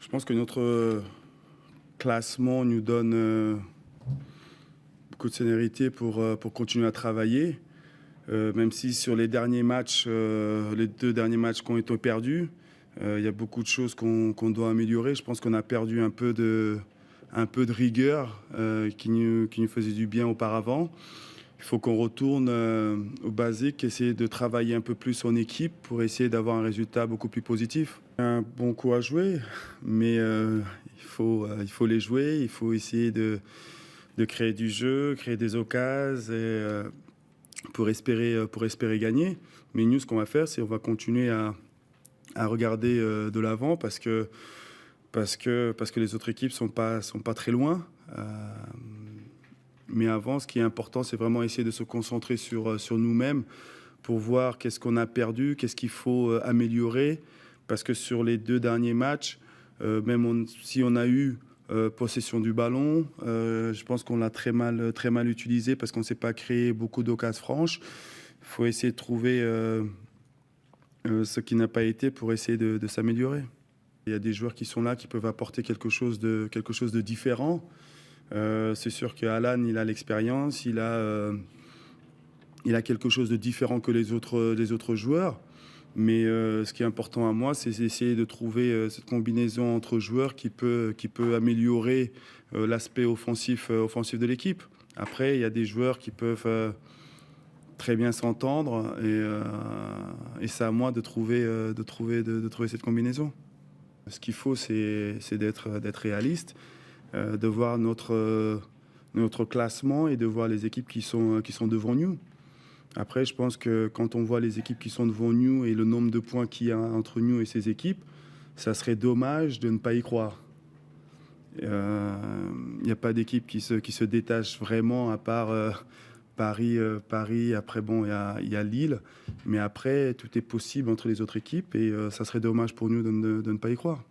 Je pense que notre classement nous donne beaucoup de sérénité pour continuer à travailler. Même si sur les derniers matchs, les 2 derniers matchs qui ont été perdus, il y a beaucoup de choses qu'on doit améliorer. Je pense qu'on a perdu un peu de rigueur qui nous faisait du bien auparavant. Il faut qu'on retourne au basique, essayer de travailler un peu plus en équipe pour essayer d'avoir un résultat beaucoup plus positif. Un bon coup à jouer, mais il faut les jouer, il faut essayer de créer du jeu, créer des occasions pour espérer gagner. Mais nous, ce qu'on va faire, c'est on va continuer à regarder de l'avant parce que les autres équipes sont pas très loin. Mais avant, ce qui est important, c'est vraiment essayer de se concentrer sur nous-mêmes pour voir qu'est-ce qu'on a perdu, qu'est-ce qu'il faut améliorer. Parce que sur les 2 derniers matchs, si on a eu possession du ballon, je pense qu'on l'a très mal utilisé parce qu'on ne s'est pas créé beaucoup d'occasions franches. Il faut essayer de trouver ce qui n'a pas été pour essayer de s'améliorer. Il y a des joueurs qui sont là, qui peuvent apporter quelque chose de différent. C'est sûr qu'Alan, il a l'expérience, il a quelque chose de différent que les autres joueurs. Mais ce qui est important à moi, c'est d'essayer de trouver cette combinaison entre joueurs qui peut améliorer l'aspect offensif de l'équipe. Après, il y a des joueurs qui peuvent très bien s'entendre et c'est à moi de trouver cette combinaison. Ce qu'il faut, c'est d'être réaliste. De voir notre classement et de voir les équipes qui sont devant nous. Après, je pense que quand on voit les équipes qui sont devant nous et le nombre de points qu'il y a entre nous et ces équipes, ça serait dommage de ne pas y croire. Il n'y a pas d'équipe qui se détache vraiment à part Paris. Après, bon, il y a Lille. Mais après, tout est possible entre les autres équipes et ça serait dommage pour nous de ne pas y croire.